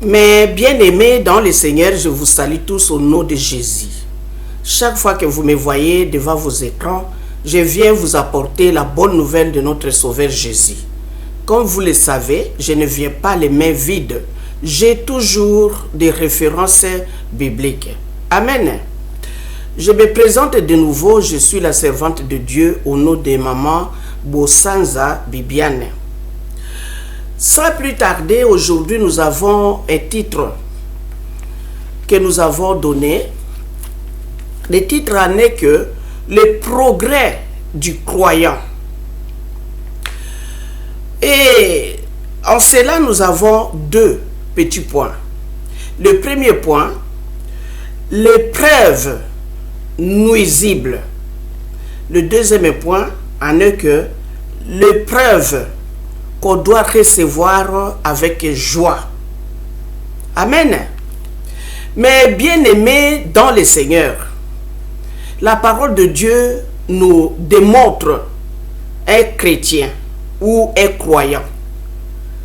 Mes bien-aimés dans le Seigneur, je vous salue tous au nom de Jésus. Chaque fois que vous me voyez devant vos écrans, je viens vous apporter la bonne nouvelle de notre Sauveur Jésus. Comme vous le savez, je ne viens pas les mains vides. J'ai toujours des références bibliques. Amen. Je me présente de nouveau, je suis la servante de Dieu au nom de maman Bosanza Bibiane. Sans plus tarder, aujourd'hui nous avons un titre que nous avons donné. Le titre en est que le progrès du croyant. Et en cela, nous avons deux petits points. Le premier point, l'épreuve nuisible. Le deuxième point en est que l'épreuve qu'on doit recevoir avec joie. Amen. Mais bien aimés dans le Seigneur, la parole de Dieu nous démontre un chrétien ou un croyant.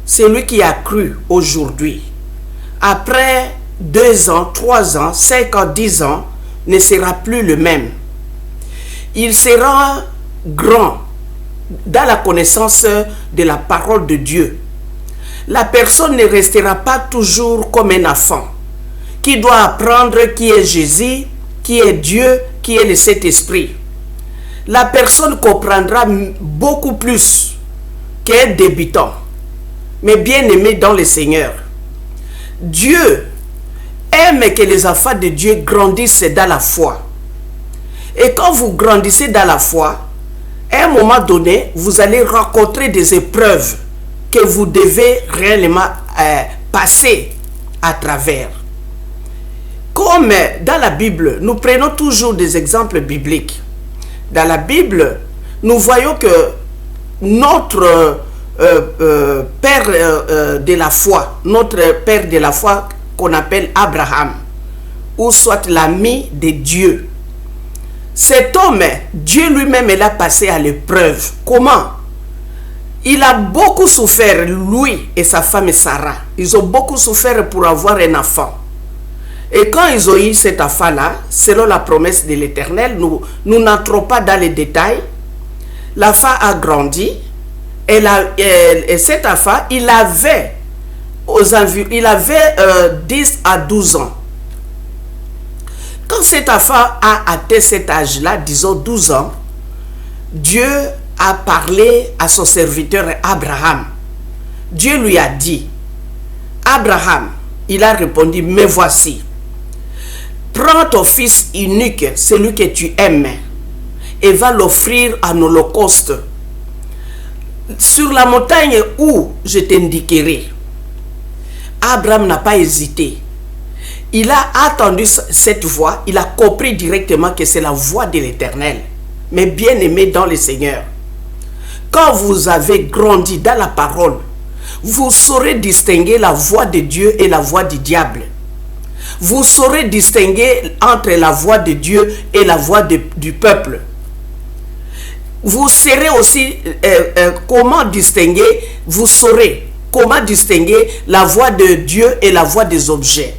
Celui qui a cru aujourd'hui, après 2 ans, 3 ans, 5 ans, 10 ans, ne sera plus le même. Il sera grand dans la connaissance de la parole de Dieu. La personne ne restera pas toujours comme un enfant qui doit apprendre qui est Jésus, qui est Dieu, qui est le Saint-Esprit. La personne comprendra beaucoup plus qu'un débutant. Mais bien aimé dans le Seigneur, Dieu aime que les enfants de Dieu grandissent dans la foi. Et quand vous grandissez dans la foi, à un moment donné, vous allez rencontrer des épreuves que vous devez réellement passer à travers. Comme dans la Bible, nous prenons toujours des exemples bibliques. Dans la Bible, nous voyons que notre père de la foi, notre père de la foi qu'on appelle Abraham, ou soit l'ami de Dieu, cet homme, Dieu lui-même, il a passé à l'épreuve. Comment? Il a beaucoup souffert, lui et sa femme Sarah. Ils ont beaucoup souffert pour avoir un enfant. Et quand ils ont eu cet enfant-là, selon la promesse de l'Éternel, nous n'entrons pas dans les détails. L'enfant a grandi. Et cet enfant, il avait 10 à 12 ans. Quand cet enfant a atteint cet âge-là, disons 12 ans, Dieu a parlé à son serviteur Abraham. Dieu lui a dit, Abraham, il a répondu, me voici. Prends ton fils unique, celui que tu aimes, et va l'offrir en holocauste sur la montagne où je t'indiquerai. Abraham n'a pas hésité. Il a attendu cette voix, il a compris directement que c'est la voix de l'Éternel. Mais bien aimé dans le Seigneur, quand vous avez grandi dans la parole, vous saurez distinguer la voix de Dieu et la voix du diable. Vous saurez distinguer entre la voix de Dieu et la voix du peuple. Vous saurez aussi comment distinguer, vous saurez comment distinguer la voix de Dieu et la voix des objets.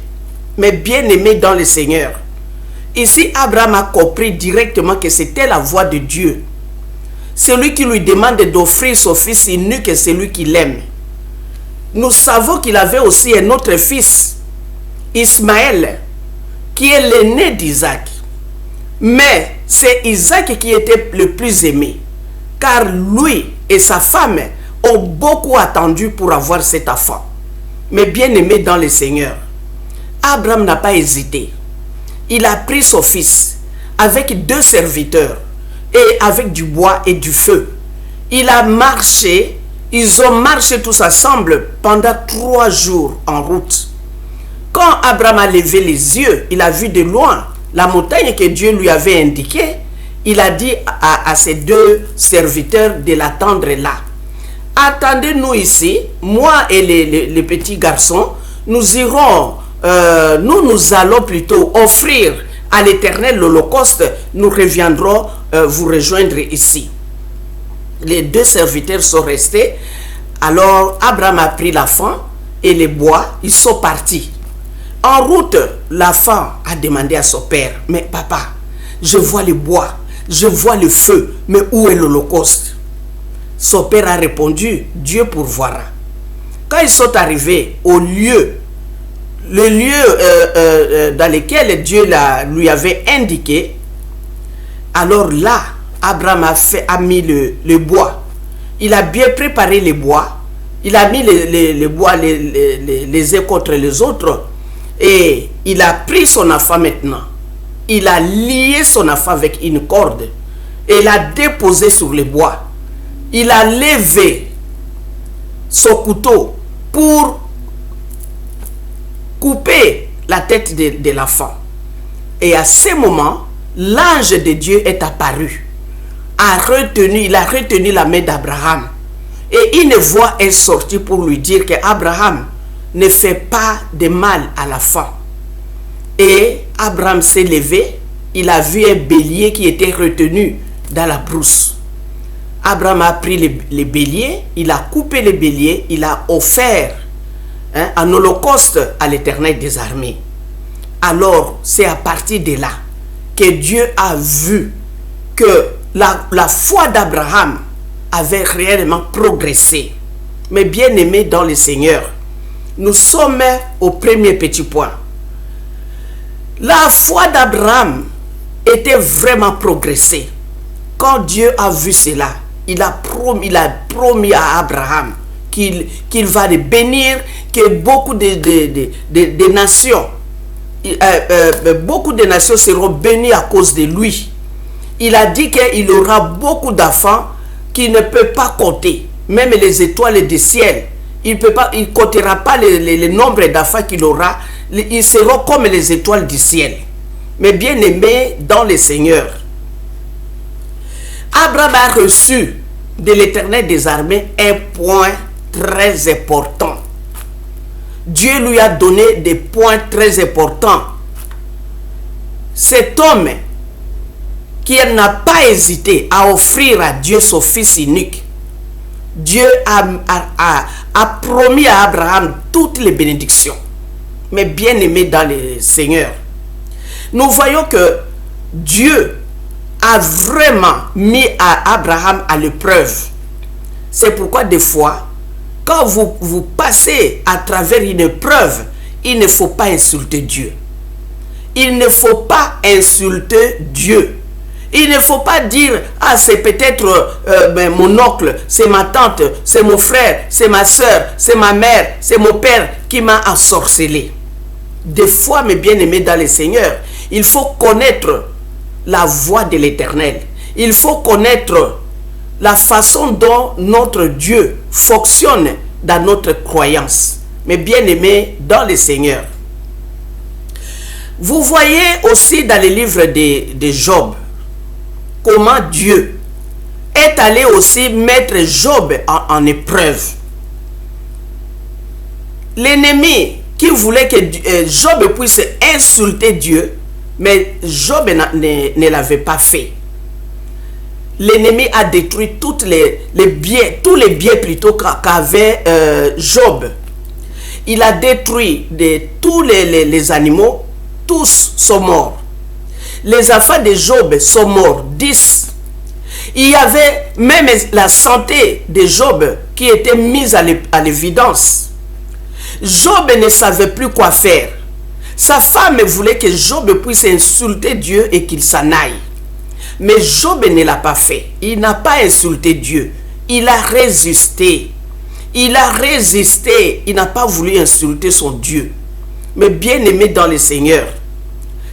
Mais bien aimé dans le Seigneur, ici Abraham a compris directement que c'était la voix de Dieu. Celui qui lui demande d'offrir son fils unique est celui qu'il aime. Nous savons qu'il avait aussi un autre fils, Ismaël, qui est l'aîné d'Isaac. Mais c'est Isaac qui était le plus aimé, car lui et sa femme ont beaucoup attendu pour avoir cet enfant. Mais bien aimé dans le Seigneur, Abraham n'a pas hésité. Il a pris son fils avec 2 serviteurs et avec du bois et du feu. Il a marché, ils ont marché tous ensemble pendant 3 jours en route. Quand Abraham a levé les yeux, il a vu de loin la montagne que Dieu lui avait indiquée. Il a dit à ses 2 serviteurs de l'attendre là. Attendez-nous ici, moi et les petits garçons, nous irons, nous allons plutôt offrir à l'Éternel l'Holocauste, nous reviendrons vous rejoindre ici. Les 2 serviteurs sont restés. Alors Abraham a pris l'enfant et les bois, ils sont partis. En route, l'enfant a demandé à son père, mais papa, je vois les bois, je vois le feu, mais où est l'Holocauste? Son père a répondu, Dieu pourvoira. Quand ils sont arrivés au lieu, le lieu dans lequel Dieu lui avait indiqué, alors là, Abraham a mis le bois. Il a bien préparé les bois. Il a mis les bois les uns contre les autres. Et il a pris son enfant maintenant. Il a lié son enfant avec une corde. Et l'a déposé sur les bois. Il a levé son couteau pour couper la tête de l'enfant. Et à ce moment, l'ange de Dieu est apparu. Il a retenu la main d'Abraham. Et une voix est sortie pour lui dire que Abraham ne fait pas de mal à l'enfant. Et Abraham s'est levé. Il a vu un bélier qui était retenu dans la brousse. Abraham a pris les béliers, il a coupé les béliers, il a offert un holocauste à l'Éternel des armées. Alors, c'est à partir de là que Dieu a vu que la foi d'Abraham avait réellement progressé. Mais bien aimés dans le Seigneur, nous sommes au premier petit point. La foi d'Abraham était vraiment progressée. Quand Dieu a vu cela, il a promis à Abraham qu'il va le bénir, que beaucoup de nations, beaucoup de nations seront bénies à cause de lui. Il a dit qu'il aura beaucoup d'enfants qu'il ne peut pas compter. Même les étoiles du ciel, il ne comptera pas le nombre d'enfants qu'il aura. Ils seront comme les étoiles du ciel. Mais bien aimés dans le Seigneur, Abraham a reçu de l'Éternel des armées un point très important. Dieu lui a donné des points très importants. Cet homme qui n'a pas hésité à offrir à Dieu son fils unique, Dieu a promis à Abraham toutes les bénédictions. Mais bien aimé dans le Seigneur, nous voyons que Dieu a vraiment mis à Abraham à l'épreuve. C'est pourquoi des fois, quand vous passez à travers une épreuve, il ne faut pas insulter Dieu. Il ne faut pas insulter Dieu. Il ne faut pas dire, ah, c'est peut-être mon oncle, c'est ma tante, c'est mon frère, c'est ma soeur, c'est ma mère, c'est mon père qui m'a ensorcelé. Des fois, mes bien-aimés dans le Seigneur, il faut connaître la voix de l'Éternel. Il faut connaître la façon dont notre Dieu fonctionne dans notre croyance. Mes bien-aimés dans le Seigneur, vous voyez aussi dans le livre de Job, comment Dieu est allé aussi mettre Job en épreuve. L'ennemi qui voulait que Job puisse insulter Dieu, mais Job ne l'avait pas fait. L'ennemi a détruit tous les biens plutôt qu'avait Job. Il a détruit tous les animaux, tous sont morts. Les enfants de Job sont morts, 10. Il y avait même la santé de Job qui était mise à l'évidence. Job ne savait plus quoi faire. Sa femme voulait que Job puisse insulter Dieu et qu'il s'en aille. Mais Job ne l'a pas fait. Il n'a pas insulté Dieu. Il a résisté. Il a résisté. Il n'a pas voulu insulter son Dieu. Mais bien aimé dans le Seigneur,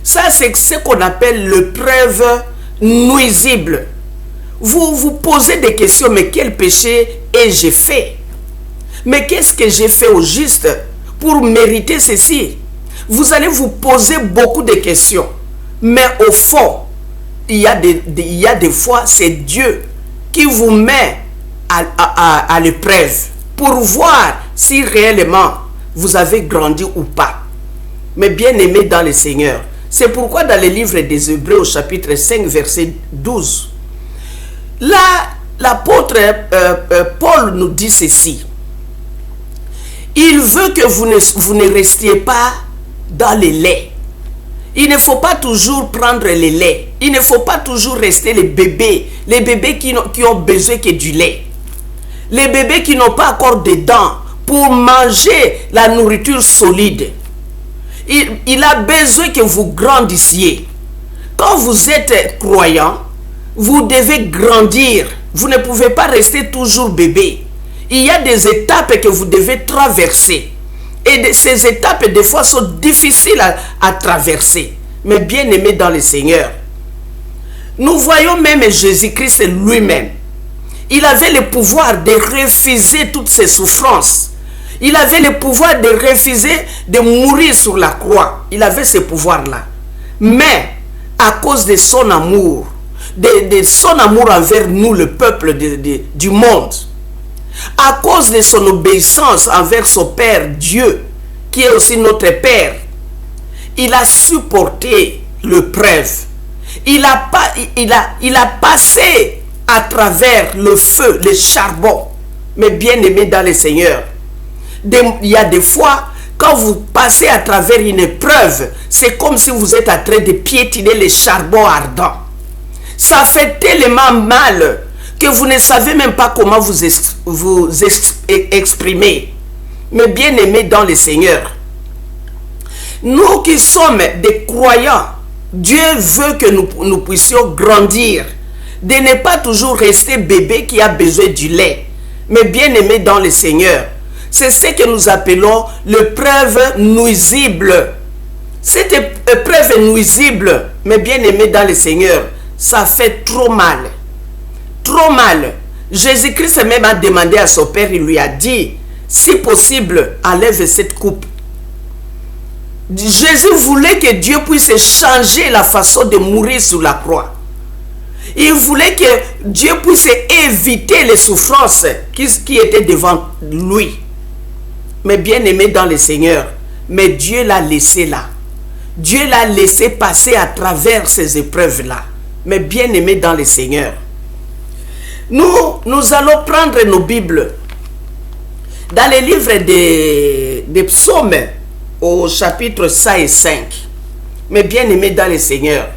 ça c'est ce qu'on appelle l'épreuve nuisible. Vous vous posez des questions, mais quel péché ai-je fait? Mais qu'est-ce que j'ai fait au juste pour mériter ceci? Vous allez vous poser beaucoup de questions. Mais au fond, il y a des fois, c'est Dieu qui vous met à l'épreuve pour voir si réellement vous avez grandi ou pas. Mais bien aimé dans le Seigneur, c'est pourquoi dans le livre des Hébreux au chapitre 5 verset 12, là l'apôtre Paul nous dit ceci. Il veut que vous ne restiez pas dans le lait. Il ne faut pas toujours prendre le lait. Il ne faut pas toujours rester les bébés qui ont besoin que du lait. Les bébés qui n'ont pas encore de dents pour manger la nourriture solide. Il a besoin que vous grandissiez. Quand vous êtes croyant, vous devez grandir. Vous ne pouvez pas rester toujours bébé. Il y a des étapes que vous devez traverser. Et ces étapes, des fois, sont difficiles à traverser. Mais bien aimés dans le Seigneur. Nous voyons même Jésus-Christ lui-même. Il avait le pouvoir de refuser toutes ces souffrances. Il avait le pouvoir de refuser de mourir sur la croix. Il avait ce pouvoir-là. Mais, à cause de son amour, de son amour envers nous, le peuple du monde, à cause de son obéissance envers son Père Dieu, qui est aussi notre Père, il a supporté l'épreuve. Il a passé à travers le feu, le charbon. Mais bien aimé dans le Seigneur, il y a des fois, quand vous passez à travers une épreuve, c'est comme si vous êtes en train de piétiner le charbon ardent. Ça fait tellement mal que vous ne savez même pas comment vous exprimer. Mais bien aimé dans le Seigneur, nous qui sommes des croyants, Dieu veut que nous puissions grandir, de ne pas toujours rester bébé qui a besoin du lait, mais bien aimé dans le Seigneur. C'est ce que nous appelons l'épreuve nuisible. Cette épreuve nuisible, mais bien aimé dans le Seigneur, ça fait trop mal. Trop mal. Jésus-Christ même a demandé à son Père, il lui a dit, si possible, enlève cette coupe. Jésus voulait que Dieu puisse changer la façon de mourir sur la croix. Il voulait que Dieu puisse éviter les souffrances qui étaient devant lui. Mais bien aimé dans le Seigneur, mais Dieu l'a laissé là. Dieu l'a laissé passer à travers ces épreuves-là. Mais bien aimé dans le Seigneur. Nous allons prendre nos Bibles dans les livres des psaumes au chapitre 5 et 5. Mais bien aimé dans le Seigneur.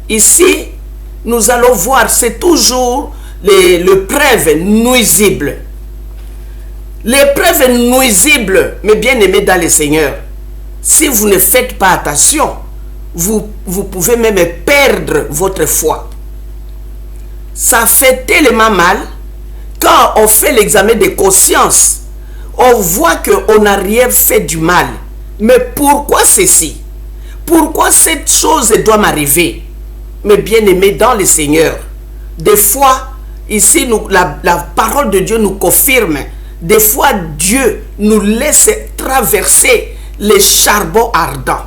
Ici, nous allons voir, c'est toujours l'épreuve nuisible. L'épreuve nuisible, mais bien aimé dans le Seigneur. Si vous ne faites pas attention, vous pouvez même perdre votre foi. Ça fait tellement mal. Quand on fait l'examen de conscience, on voit qu'on n'a rien fait du mal. Mais pourquoi ceci? Pourquoi cette chose doit m'arriver? Mais bien aimé dans le Seigneur, des fois, ici, la parole de Dieu nous confirme. Des fois, Dieu nous laisse traverser les charbons ardents.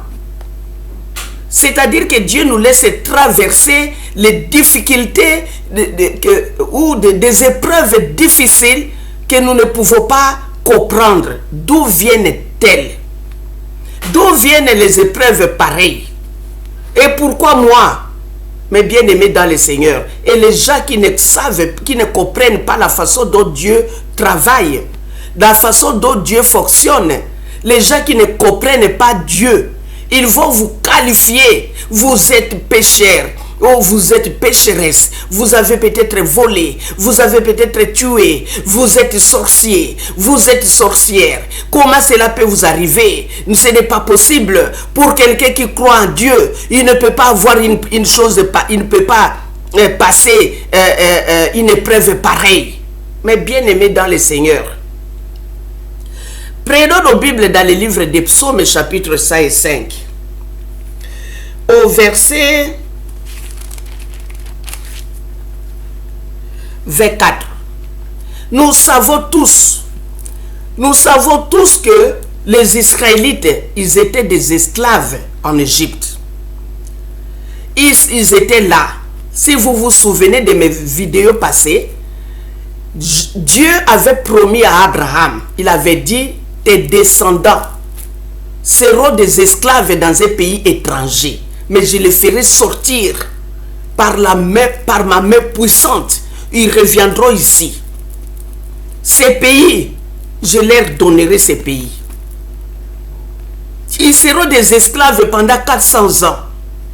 C'est-à-dire que Dieu nous laisse traverser les difficultés ou des épreuves difficiles que nous ne pouvons pas comprendre. D'où viennent-elles? D'où viennent les épreuves pareilles? Et pourquoi moi? Mais bien aimé dans le Seigneur. Et les gens qui ne savent, qui ne comprennent pas la façon dont Dieu travaille, la façon dont Dieu fonctionne, les gens qui ne comprennent pas Dieu, ils vont vous qualifier. Vous êtes pécheur. Oh, vous êtes pécheresse. Vous avez peut-être volé. Vous avez peut-être tué. Vous êtes sorcier. Vous êtes sorcière. Comment cela peut vous arriver? Ce n'est pas possible. Pour quelqu'un qui croit en Dieu, il ne peut pas avoir une chose, il ne peut pas passer une épreuve pareille. Mais bien aimé dans le Seigneur, prenons nos Bibles dans les livres des psaumes, chapitre 5 et 5. Au verset 24. Nous savons tous que les Israélites, ils étaient des esclaves en Égypte. Ils étaient là. Si vous vous souvenez de mes vidéos passées, Dieu avait promis à Abraham, il avait dit, tes descendants seront des esclaves dans un pays étranger, mais je les ferai sortir par ma main puissante. Ils reviendront ici. Ces pays je leur donnerai ces pays. Ils seront des esclaves pendant 400 ans.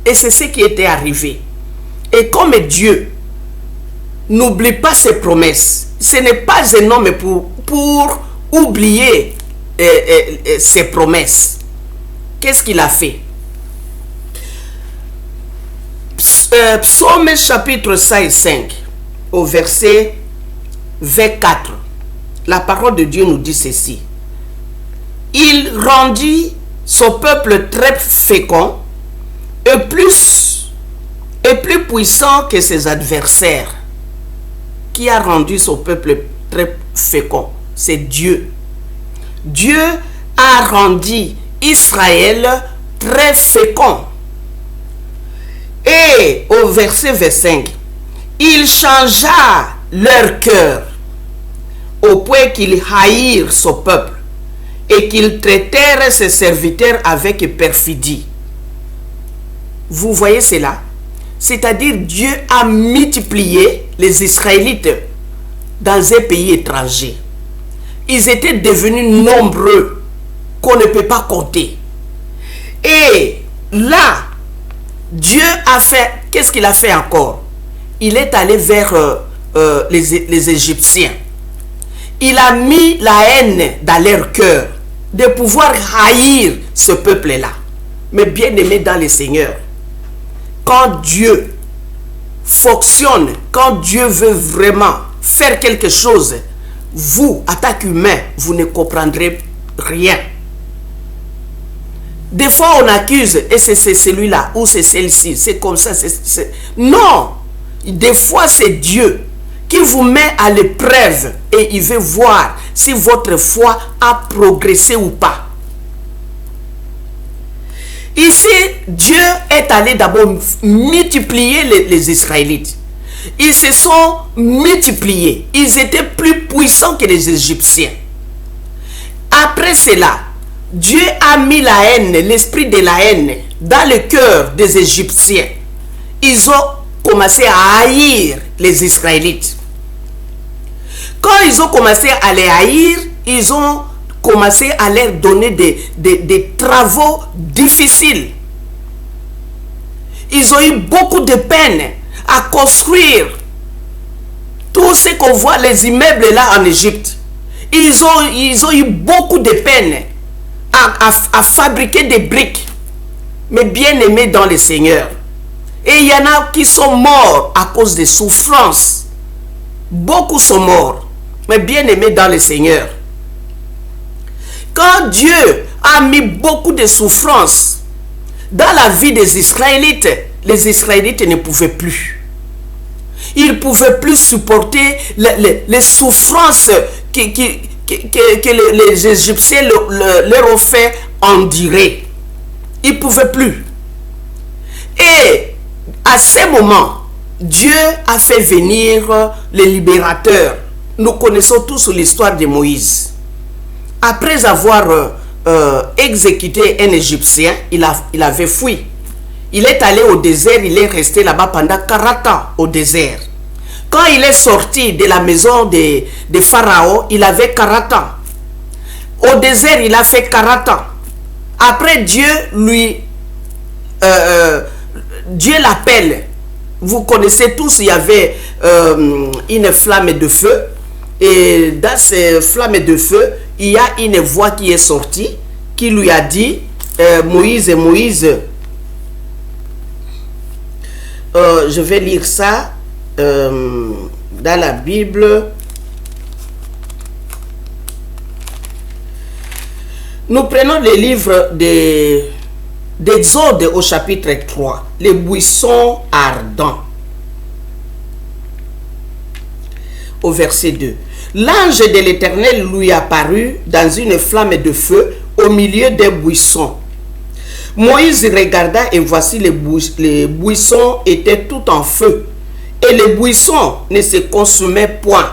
Et c'est ce qui était arrivé. Et comme Dieu n'oublie pas ses promesses, ce n'est pas un homme pour oublier ses promesses. Qu'est-ce qu'il a fait? Psaume chapitre 5, au verset 24. La parole de Dieu nous dit ceci. Il rendit son peuple très fécond et plus puissant que ses adversaires. Qui a rendu son peuple très fécond? C'est Dieu. Dieu a rendu Israël très fécond. Et au verset 25, il changea leur cœur au point qu'ils haïrent son peuple et qu'ils traitèrent ses serviteurs avec perfidie. Vous voyez cela? C'est-à-dire Dieu a multiplié les Israélites dans un pays étranger. Ils étaient devenus nombreux qu'on ne peut pas compter. Et là, Dieu a fait, qu'est-ce qu'il a fait encore? Il est allé vers les Égyptiens. Il a mis la haine dans leur cœur de pouvoir haïr ce peuple-là. Mais bien aimé dans le Seigneur, quand Dieu fonctionne, quand Dieu veut vraiment faire quelque chose, vous, en tant qu'humain, vous ne comprendrez rien. Des fois, on accuse, et c'est celui-là, ou c'est celle-ci, c'est comme ça. Non! Des fois, c'est Dieu qui vous met à l'épreuve et il veut voir si votre foi a progressé ou pas. Ici, Dieu est allé d'abord multiplier les Israélites. Ils se sont multipliés. Ils étaient plus puissants que les Égyptiens. Après cela, Dieu a mis la haine, l'esprit de la haine, dans le cœur des Égyptiens. Ils ont commencé à haïr les Israélites. Quand ils ont commencé à les haïr, ils ont commencé à leur donner des travaux difficiles. Ils ont eu beaucoup de peine à construire tout ce qu'on voit, les immeubles là en Égypte. Ils ont eu beaucoup de peine à fabriquer des briques. Mais bien aimés dans le Seigneur. Et il y en a qui sont morts à cause des souffrances. Beaucoup sont morts. Mais bien aimés dans le Seigneur. Quand Dieu a mis beaucoup de souffrances dans la vie des Israélites, les Israélites ne pouvaient plus. Ils ne pouvaient plus supporter les souffrances que les Égyptiens leur ont fait endurer. Ils ne pouvaient plus. Et à ce moment, Dieu a fait venir les libérateurs. Nous connaissons tous l'histoire de Moïse. Après avoir exécuté un Égyptien, il avait fui. Il est allé au désert, il est resté là-bas pendant 40 ans au désert. Quand il est sorti de la maison de Pharaon, il avait 40 ans. Au désert, il a fait 40 ans. Après, Dieu l'appelle. Vous connaissez tous, il y avait une flamme de feu. Et dans ces flammes de feu, il y a une voix qui est sortie, qui lui a dit, Moïse, je vais lire ça dans la Bible. Nous prenons le livre d'Exode au chapitre 3, les buissons ardents. Au verset 2. L'ange de l'Éternel lui apparut dans une flamme de feu au milieu des buissons. Moïse regarda et voici les buissons étaient tout en feu et les buissons ne se consumaient point.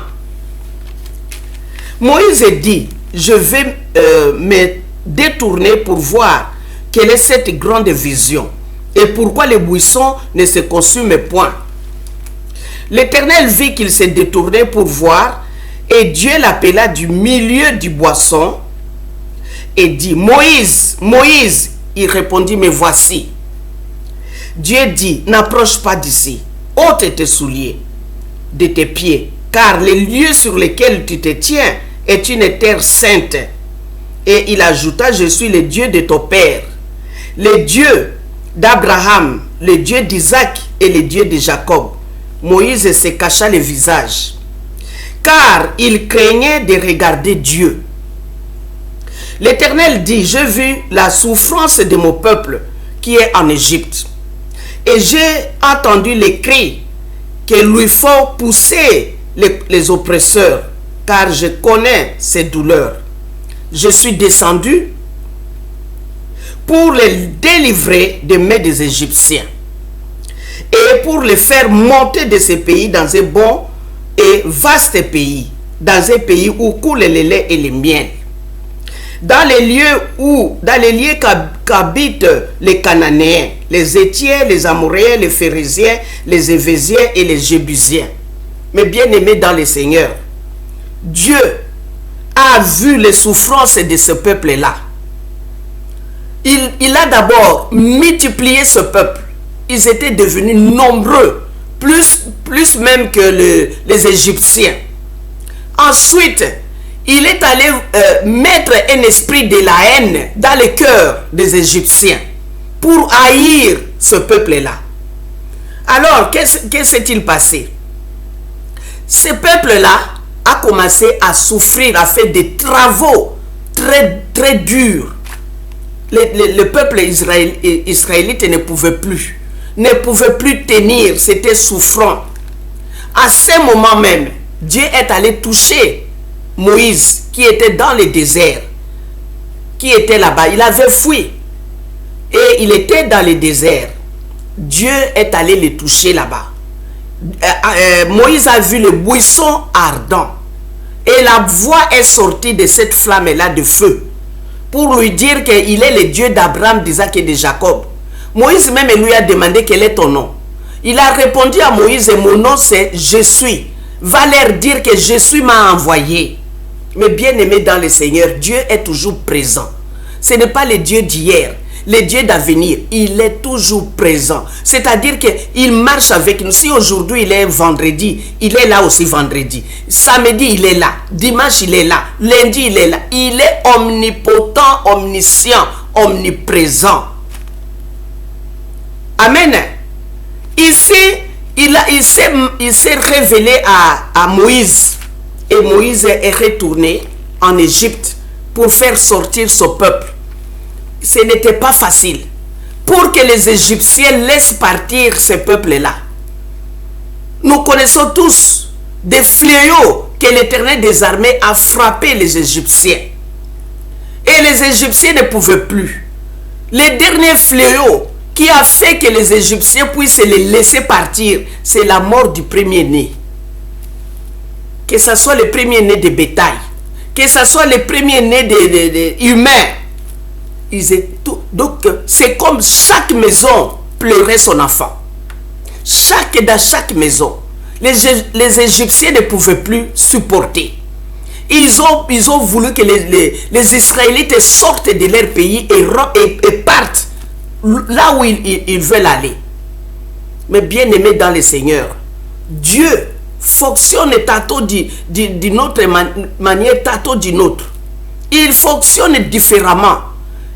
Moïse dit, je vais me détourner pour voir quelle est cette grande vision et pourquoi les buissons ne se consument point. L'Éternel vit qu'il s'est détourné pour voir Et Dieu l'appela du milieu du buisson et dit, Moïse, Moïse. Il répondit, me voici. Dieu dit, n'approche pas d'ici, ôte tes souliers de tes pieds, car les lieux sur lesquels tu te tiens est une terre sainte. Et il ajouta, je suis le Dieu de ton père, le Dieu d'Abraham, le Dieu d'Isaac et le Dieu de Jacob. Moïse se cacha le visage, car il craignait de regarder Dieu. L'Éternel dit, j'ai vu la souffrance de mon peuple qui est en Égypte, et j'ai entendu les cris que lui font pousser les oppresseurs, car je connais ces douleurs. Je suis descendu pour les délivrer des mains des Égyptiens et pour les faire monter de ce pays dans un bon et vaste pays, dans un pays où coule le lait et le miel, dans les lieux qu'habitent les Cananéens, les Hétiens, les Amoréens, les Phérésiens, les Évésiens et les Jébusiens. Mais bien aimés dans le Seigneur, Dieu a vu les souffrances de ce peuple-là. Il a d'abord multiplié ce peuple. Ils étaient devenus nombreux, plus même que les Égyptiens. Ensuite, il est allé mettre un esprit de la haine dans le cœur des Égyptiens pour haïr ce peuple-là. Alors, qu'est-ce s'est-il passé? Ce peuple-là a commencé à souffrir, à faire des travaux très, très durs. Le peuple israélite ne pouvait plus tenir, c'était souffrant. À ce moment même, Dieu est allé toucher Moïse qui était dans le désert, qui était là-bas. Il avait fui et il était dans le désert. Dieu est allé le toucher là-bas. Moïse a vu le buisson ardent et la voix est sortie de cette flamme-là de feu pour lui dire qu'il est le Dieu d'Abraham, d'Isaac et de Jacob. Moïse même lui a demandé quel est ton nom. Il a répondu à Moïse, mon nom c'est je suis. Va leur dire que je suis m'a envoyé. Mais bien aimé dans le Seigneur, Dieu est toujours présent. Ce n'est pas le Dieu d'hier, le Dieu d'avenir. Il est toujours présent. C'est-à-dire qu'il marche avec nous. Si aujourd'hui il est vendredi, il est là aussi vendredi. Samedi, il est là. Dimanche, il est là. Lundi, il est là. Il est omnipotent, omniscient, omniprésent. Amen. Ici, il s'est révélé à Moïse. Et Moïse est retourné en Égypte pour faire sortir son peuple. Ce n'était pas facile. Pour que les Égyptiens laissent partir ce peuple-là. Nous connaissons tous des fléaux que l'Éternel des armées a frappé les Égyptiens. Et les Égyptiens ne pouvaient plus. Le dernier fléau qui a fait que les Égyptiens puissent les laisser partir, c'est la mort du premier-né. Que ce soit le premier-né de bétail, que ce soit le premier-né de humains. Donc, c'est comme chaque maison pleurait son enfant. Dans chaque maison. Les Égyptiens ne pouvaient plus supporter. Ils ont voulu que les Israélites sortent de leur pays et partent là où ils veulent aller. Mais bien aimé dans le Seigneur, Dieu fonctionne tantôt d'une autre manière, tantôt d'une autre. Il fonctionne différemment.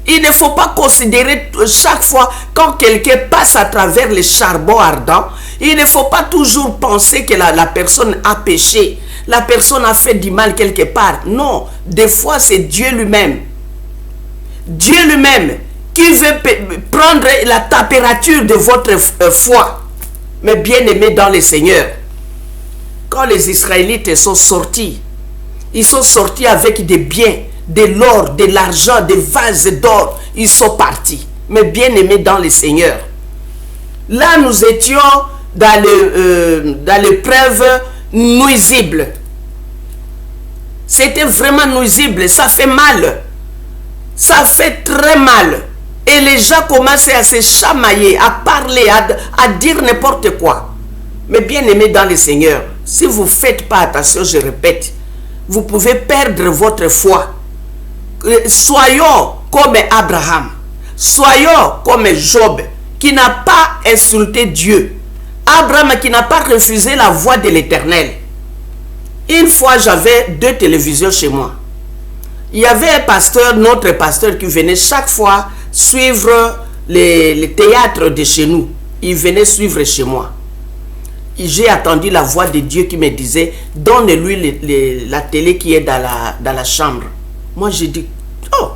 Il ne faut pas considérer chaque fois quand quelqu'un passe à travers les charbons ardents, il ne faut pas toujours penser que la personne a péché, la personne a fait du mal quelque part. Non, des fois c'est Dieu lui-même. Dieu lui-même qui veut prendre la température de votre foi. Mais bien aimé dans le Seigneur, quand les Israélites sont sortis, ils sont sortis avec des biens, de l'or, de l'argent, des vases d'or. Ils sont partis. Mais bien aimés dans le Seigneur. Là, nous étions dans l'épreuve nuisible. C'était vraiment nuisible. Ça fait mal. Ça fait très mal. Et les gens commençaient à se chamailler, à parler, à dire n'importe quoi. Mais bien aimés dans le Seigneur, si vous ne faites pas attention, je répète, vous pouvez perdre votre foi. Soyons comme Abraham. Soyons comme Job, qui n'a pas insulté Dieu. Abraham qui n'a pas refusé la voix de l'Éternel. Une fois, j'avais 2 télévisions chez moi. Il y avait un pasteur, notre pasteur, qui venait chaque fois suivre les théâtres de chez nous. Il venait suivre chez moi. J'ai attendu la voix de Dieu qui me disait, donne-lui la télé qui est dans la chambre. Moi, j'ai dit, oh,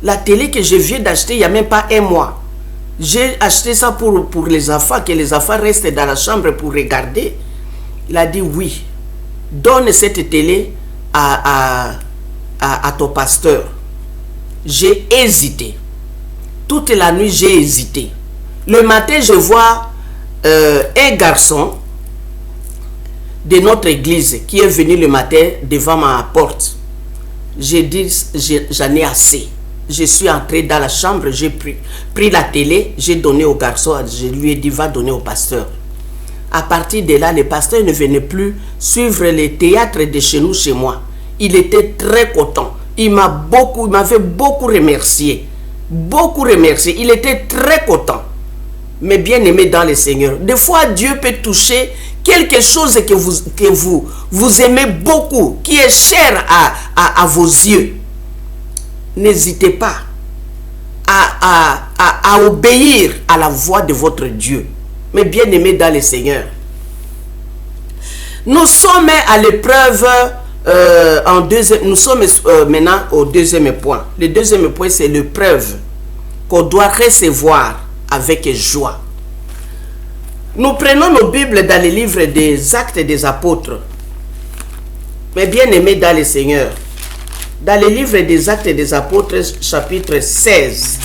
la télé que je viens d'acheter il n'y a même pas un mois. J'ai acheté ça pour les enfants, que les enfants restent dans la chambre pour regarder. Il a dit, oui, donne cette télé à ton pasteur. J'ai hésité. Toute la nuit, j'ai hésité. Le matin, je vois un garçon de notre église qui est venu le matin devant ma porte. J'ai dit, j'en ai assez. Je suis entré dans la chambre, j'ai pris la télé, j'ai donné au garçon, je lui ai dit, va donner au pasteur. À partir de là, le pasteur ne venait plus suivre les théâtres de chez nous, chez moi. Il était très content. Il m'avait beaucoup remercié. Beaucoup remercié. Il était très content. Mais bien aimé dans le Seigneur. Des fois, Dieu peut toucher quelque chose que vous aimez beaucoup, qui est cher à vos yeux. N'hésitez pas à obéir à la voix de votre Dieu. Mais bien aimé dans le Seigneur. Nous sommes à l'épreuve nous sommes maintenant au deuxième point. Le deuxième point, c'est l'épreuve qu'on doit recevoir avec joie. Nous prenons nos Bibles dans les livres des Actes des Apôtres. Mais bien aimés dans le Seigneur, dans le livre des Actes des Apôtres, chapitre 16,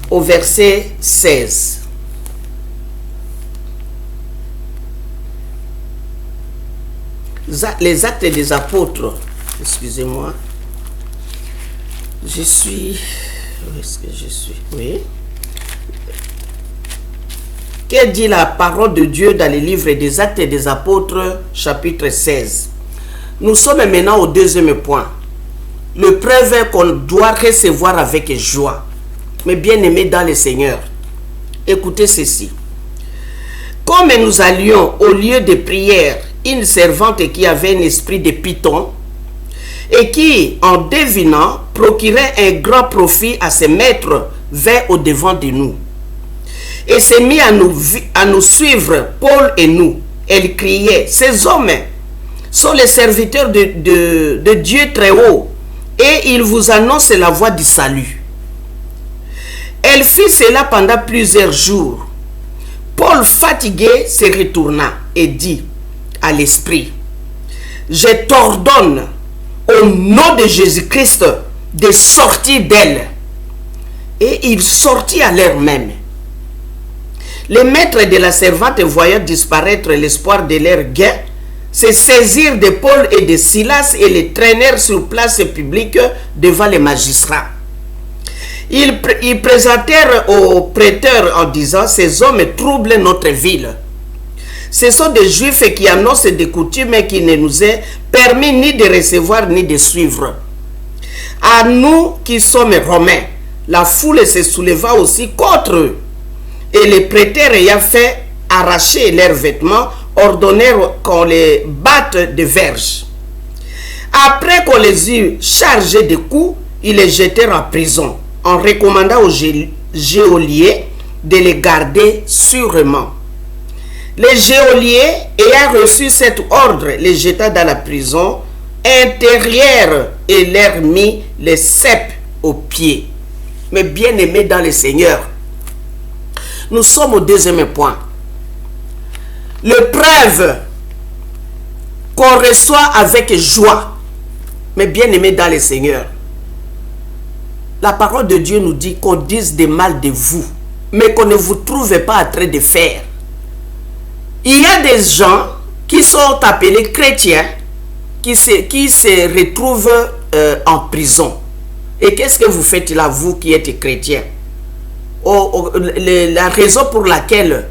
au verset 16. Les Actes des Apôtres, excusez-moi, je suis, où est-ce que je suis? Oui. Que dit la parole de Dieu dans le livre des Actes des Apôtres, chapitre 16? Nous sommes maintenant au deuxième point. L'épreuve qu'on doit recevoir avec joie. Mais bien aimés dans le Seigneur, écoutez ceci. Comme nous allions au lieu de prière, une servante qui avait un esprit de python et qui, en devinant, procurait un grand profit à ses maîtres, vint au devant de nous et s'est mis à nous suivre, Paul et nous. Elle criait, ces hommes sont les serviteurs de Dieu très haut et ils vous annoncent la voie du salut. Elle fit cela pendant plusieurs jours. Paul, fatigué, se retourna et dit à l'esprit, je t'ordonne au nom de Jésus-Christ de sortir d'elle. Et il sortit à l'heure même. Les maîtres de la servante, voyant disparaître l'espoir de leur gain, se saisirent de Paul et de Silas et les traînèrent sur place publique devant les magistrats. Ils présentèrent aux prêteurs en disant, ces hommes troublent notre ville. Ce sont des Juifs qui annoncent des coutumes qui ne nous est permis ni de recevoir ni de suivre. À nous qui sommes Romains, la foule se souleva aussi contre eux. Et les prêteurs ayant fait arracher leurs vêtements, ordonnèrent qu'on les batte de verges. Après qu'on les eut chargés de coups, ils les jetèrent en prison, en recommandant aux geôliers de les garder sûrement. Les geôliers, ayant reçu cet ordre, les jeta dans la prison intérieure et leur mit les cèpes aux pieds. Mais bien aimés dans le Seigneur, nous sommes au deuxième point. L'épreuve qu'on reçoit avec joie. Mais bien aimés dans le Seigneur, la parole de Dieu nous dit qu'on dise des mal de vous, mais qu'on ne vous trouve pas en train de faire. Il y a des gens qui sont appelés chrétiens qui se retrouvent en prison. Et qu'est-ce que vous faites là, vous qui êtes chrétiens? La raison pour laquelle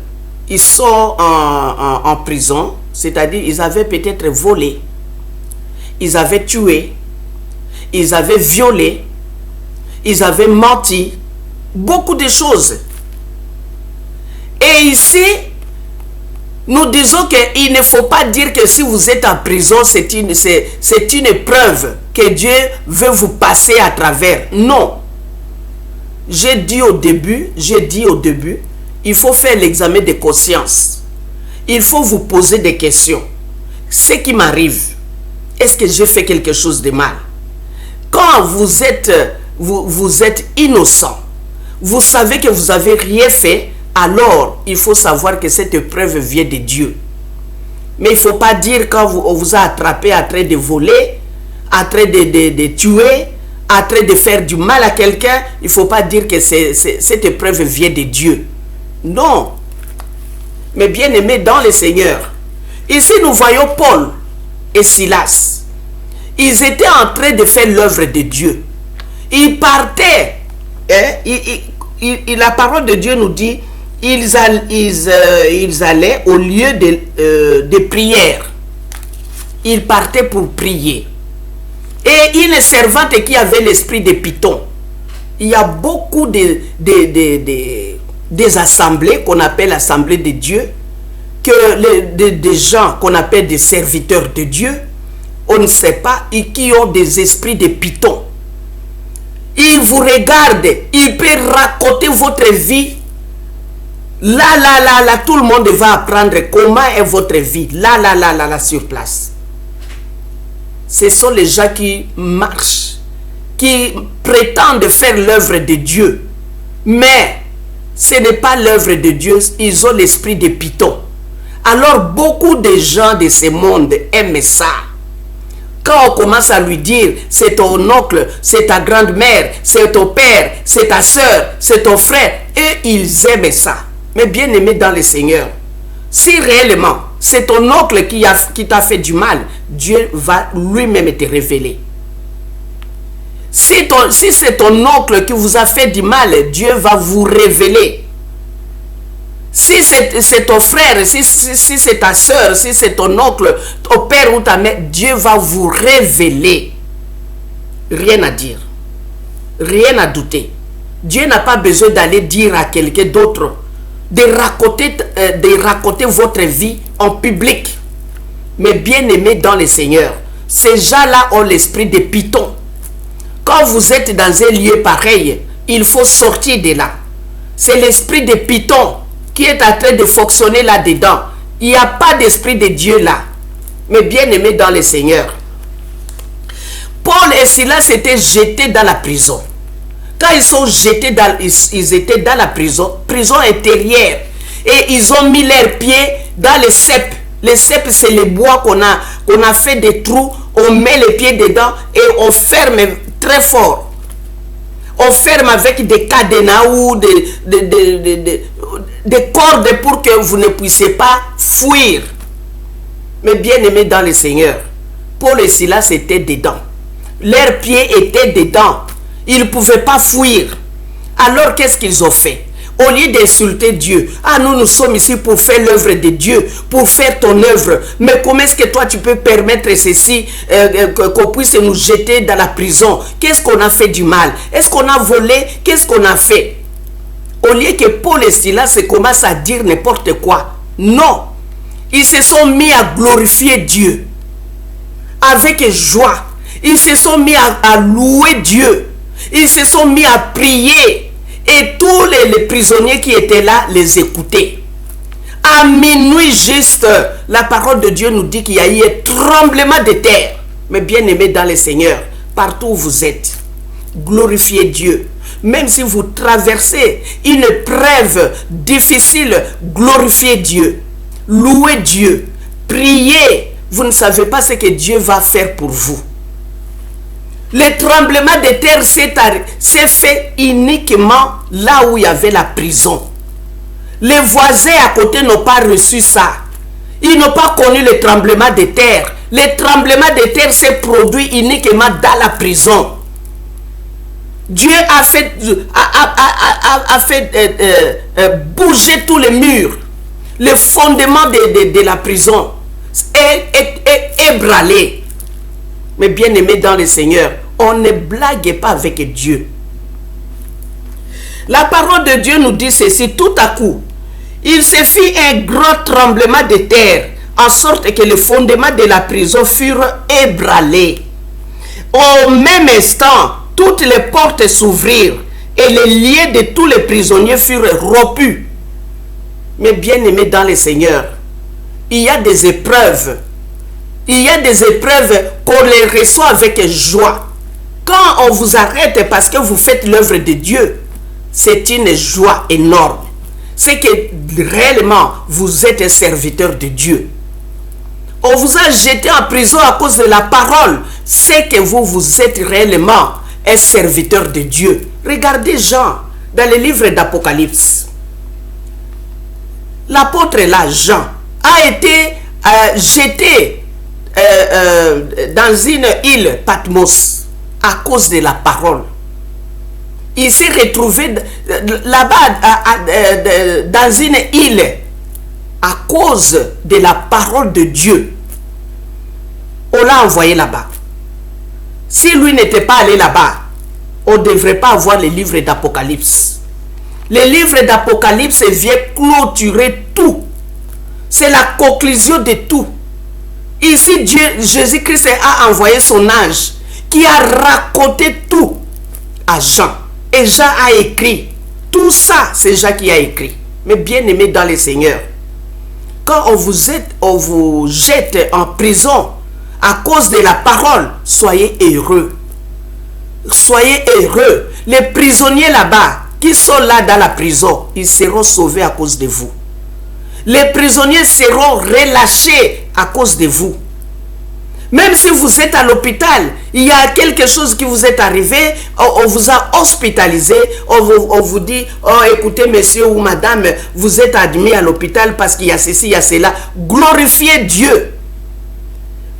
ils sont en prison, c'est-à-dire ils avaient peut-être volé. ils avaient tué, ils avaient violé, ils avaient menti, beaucoup de choses. Et ici, nous disons qu'il ne faut pas dire que si vous êtes en prison, c'est une épreuve que Dieu veut vous passer à travers. Non. J'ai dit au début, il faut faire l'examen de conscience. Il faut vous poser des questions. Ce qui m'arrive, est-ce que j'ai fait quelque chose de mal? Quand vous êtes innocent, vous savez que vous n'avez rien fait, alors il faut savoir que cette épreuve vient de Dieu. Mais il ne faut pas dire quand on vous a attrapé en train de voler, en train de tuer, en train de faire du mal à quelqu'un, il ne faut pas dire que cette épreuve vient de Dieu. Non. Mais bien aimé dans le Seigneur, ici nous voyons Paul et Silas. Ils étaient en train de faire l'œuvre de Dieu. Ils partaient. La parole de Dieu nous dit, ils allaient au lieu de prière. Ils partaient pour prier. Et une servante qui avait l'esprit de Python. Il y a beaucoup des assemblées qu'on appelle assemblées de Dieu, que des gens qu'on appelle des serviteurs de Dieu, on ne sait pas, et qui ont des esprits de Python. Ils vous regardent, ils peuvent raconter votre vie. Là, tout le monde va apprendre comment est votre vie. Là, sur place. Ce sont les gens qui marchent, qui prétendent faire l'œuvre de Dieu. Mais ce n'est pas l'œuvre de Dieu, ils ont l'esprit de Python. Alors beaucoup de gens de ce monde aiment ça. Quand on commence à lui dire, c'est ton oncle, c'est ta grand-mère, c'est ton père, c'est ta soeur, c'est ton frère, et ils aiment ça. Mais bien aimé dans le Seigneur, si réellement c'est ton oncle qui t'a fait du mal, Dieu va lui-même te révéler. Si c'est ton oncle qui vous a fait du mal, Dieu va vous révéler. Si c'est ton frère, si c'est ta soeur, si c'est ton oncle, ton père ou ta mère, Dieu va vous révéler. Rien à dire. Rien à douter. Dieu n'a pas besoin d'aller dire à quelqu'un d'autre de raconter votre vie en public. Mais bien aimé dans le Seigneur, ces gens-là ont l'esprit de Python. Quand vous êtes dans un lieu pareil, il faut sortir de là. C'est l'esprit de Python qui est en train de fonctionner là-dedans. Il n'y a pas d'esprit de Dieu là. Mais bien aimé dans le Seigneur, Paul et Silas étaient jetés dans la prison. Quand ils sont jetés ils étaient dans la prison intérieure. Et ils ont mis leurs pieds dans les cèpes. Les cèpes, c'est les bois qu'on a fait des trous. On met les pieds dedans et on ferme très fort. On ferme avec des cadenas ou des cordes pour que vous ne puissiez pas fuir. Mais bien aimé dans le Seigneur, Paul et Silas étaient dedans. Leurs pieds étaient dedans. Ils ne pouvaient pas fuir. Alors qu'est-ce qu'ils ont fait? Au lieu d'insulter Dieu, nous sommes ici pour faire l'œuvre de Dieu, pour faire ton œuvre. Mais comment est-ce que toi tu peux permettre ceci, qu'on puisse nous jeter dans la prison? Qu'est-ce qu'on a fait du mal? Est-ce qu'on a volé? Qu'est-ce qu'on a fait? Au lieu que Paul et Silas commencent à dire n'importe quoi. Non. Ils se sont mis à glorifier Dieu. Avec joie. Ils se sont mis à louer Dieu. Ils se sont mis à prier. Et tous les prisonniers qui étaient là les écoutaient. À minuit juste, la parole de Dieu nous dit qu'il y a eu un tremblement de terre. Mais bien aimé dans le Seigneur, partout où vous êtes, glorifiez Dieu. Même si vous traversez une épreuve difficile, glorifiez Dieu. Louez Dieu. Priez. Vous ne savez pas ce que Dieu va faire pour vous. Le tremblement de terre s'est fait uniquement là où il y avait la prison. Les voisins à côté n'ont pas reçu ça. Ils n'ont pas connu le tremblement de terre. Le tremblement de terre s'est produit uniquement dans la prison. Dieu a fait, bouger tous les murs. Le fondement de la prison est ébranlé. Mes bien-aimés dans le Seigneur, on ne blague pas avec Dieu. La parole de Dieu nous dit ceci: tout à coup, il se fit un grand tremblement de terre, en sorte que les fondements de la prison furent ébranlés. Au même instant, toutes les portes s'ouvrirent et les liens de tous les prisonniers furent rompus. Mais bien-aimés dans le Seigneur, il y a des épreuves. Il y a des épreuves qu'on les reçoit avec joie. Quand on vous arrête parce que vous faites l'œuvre de Dieu, c'est une joie énorme. C'est que réellement, vous êtes un serviteur de Dieu. On vous a jeté en prison à cause de la parole. C'est que vous êtes réellement un serviteur de Dieu. Regardez Jean, dans le livre d'Apocalypse. L'apôtre là, Jean, a été jeté dans une île Patmos à cause de la parole. Il s'est retrouvé là-bas dans une île à cause de la parole de Dieu. On l'a envoyé là-bas. Si lui n'était pas allé là-bas, on ne devrait pas avoir le livre d'Apocalypse. Le livre d'Apocalypse vient clôturer tout. C'est la conclusion de tout. Ici, Jésus-Christ a envoyé son ange qui a raconté tout à Jean. Et Jean a écrit. Tout ça, c'est Jean qui a écrit. Mais bien aimé dans le Seigneur, quand on vous jette en prison à cause de la parole, soyez heureux. Soyez heureux. Les prisonniers là-bas, qui sont là dans la prison, ils seront sauvés à cause de vous. Les prisonniers seront relâchés à cause de vous. Même si vous êtes à l'hôpital, il y a quelque chose qui vous est arrivé, on vous a hospitalisé, on vous dit, oh écoutez monsieur ou madame, vous êtes admis à l'hôpital parce qu'il y a ceci, il y a cela. Glorifiez Dieu.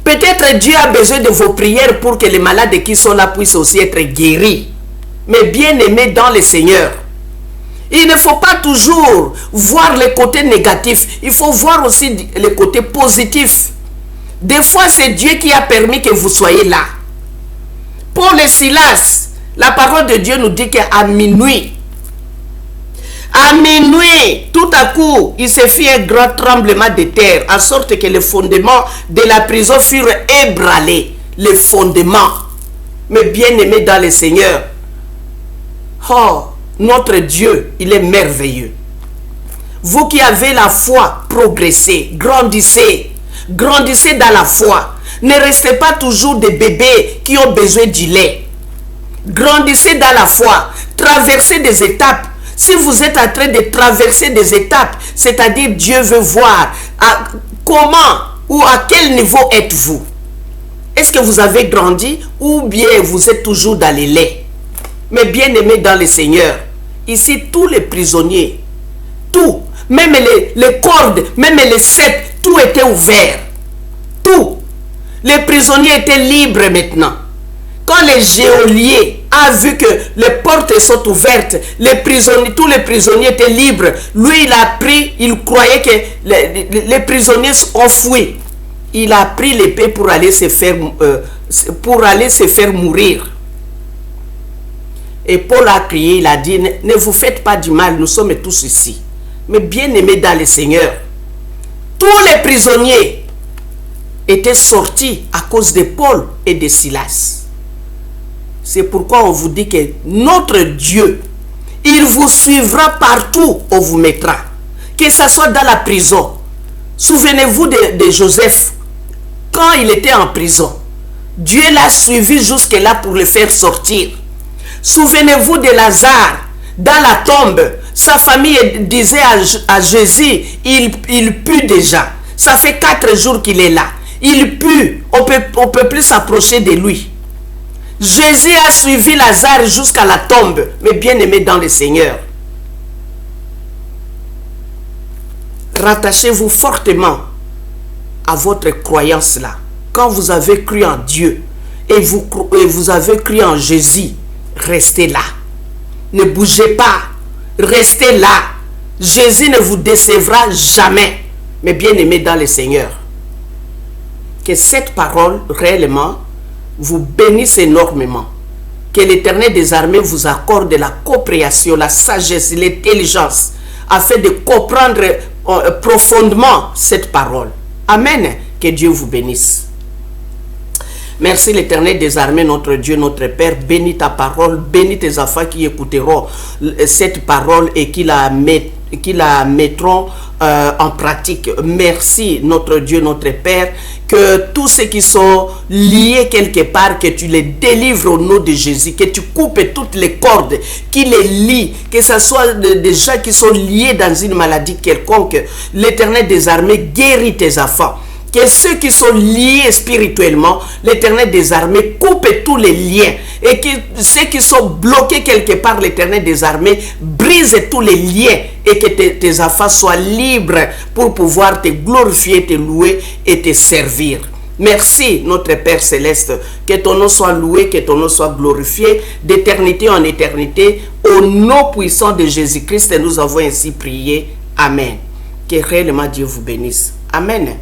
Peut-être Dieu a besoin de vos prières pour que les malades qui sont là puissent aussi être guéris. Mais bien aimés dans le Seigneur, il ne faut pas toujours voir les côtés négatifs, il faut voir aussi les côtés positifs. Des fois, c'est Dieu qui a permis que vous soyez là. Paul et Silas, la parole de Dieu nous dit qu'à minuit, tout à coup, il se fit un grand tremblement de terre, en sorte que les fondements de la prison furent ébranlés. Les fondements. Mais bien aimés dans le Seigneur, oh, notre Dieu, il est merveilleux. Vous qui avez la foi, progressez, grandissez. Grandissez dans la foi. Ne restez pas toujours des bébés qui ont besoin du lait. Grandissez dans la foi. Traversez des étapes. Si vous êtes en train de traverser des étapes, c'est-à-dire Dieu veut voir comment ou à quel niveau êtes-vous. Est-ce que vous avez grandi ou bien vous êtes toujours dans les laits? Mais bien aimés dans le Seigneur, ici tous les prisonniers, tout, même les cordes, même les ceps, tout était ouvert. Tout. Les prisonniers étaient libres maintenant. Quand le geôlier a vu que les portes sont ouvertes, tous les prisonniers étaient libres. Lui, il a pris, il croyait que les prisonniers ont fui. Il a pris l'épée pour aller se faire mourir. Et Paul a crié, il a dit, ne vous faites pas du mal, nous sommes tous ici. Mais bien aimés dans le Seigneur, tous les prisonniers étaient sortis à cause de Paul et de Silas. C'est pourquoi on vous dit que notre Dieu, il vous suivra partout où vous mettra. Que ce soit dans la prison. Souvenez-vous de Joseph. Quand il était en prison, Dieu l'a suivi jusque-là pour le faire sortir. Souvenez-vous de Lazare dans la tombe. Sa famille disait à Jésus, il pue déjà. Ça fait 4 jours qu'il est là. Il pue. On peut plus s'approcher de lui. Jésus a suivi Lazare jusqu'à la tombe. Mais bien aimé dans le Seigneur, rattachez-vous fortement à votre croyance là. Quand vous avez cru en Dieu et vous avez cru en Jésus, restez là. Ne bougez pas. Restez là. Jésus ne vous décevra jamais. Mais bien aimé dans le Seigneur, que cette parole réellement vous bénisse énormément. Que l'Éternel des armées vous accorde la compréhension, la sagesse, l'intelligence, afin de comprendre profondément cette parole. Amen. Que Dieu vous bénisse. Merci l'Éternel des armées, notre Dieu, notre Père. Bénis ta parole, bénis tes enfants qui écouteront cette parole et qui la mettront en pratique. Merci notre Dieu, notre Père, que tous ceux qui sont liés quelque part, que tu les délivres au nom de Jésus, que tu coupes toutes les cordes qui les lient, que ce soit des gens qui sont liés dans une maladie quelconque. L'Éternel des armées guérit tes enfants. Que ceux qui sont liés spirituellement, l'Éternel des armées coupe tous les liens. Et que ceux qui sont bloqués quelque part, l'Éternel des armées brise tous les liens. Et que tes enfants soient libres pour pouvoir te glorifier, te louer et te servir. Merci notre Père Céleste. Que ton nom soit loué, que ton nom soit glorifié d'éternité en éternité. Au nom puissant de Jésus-Christ, nous avons ainsi prié. Amen. Que réellement Dieu vous bénisse. Amen.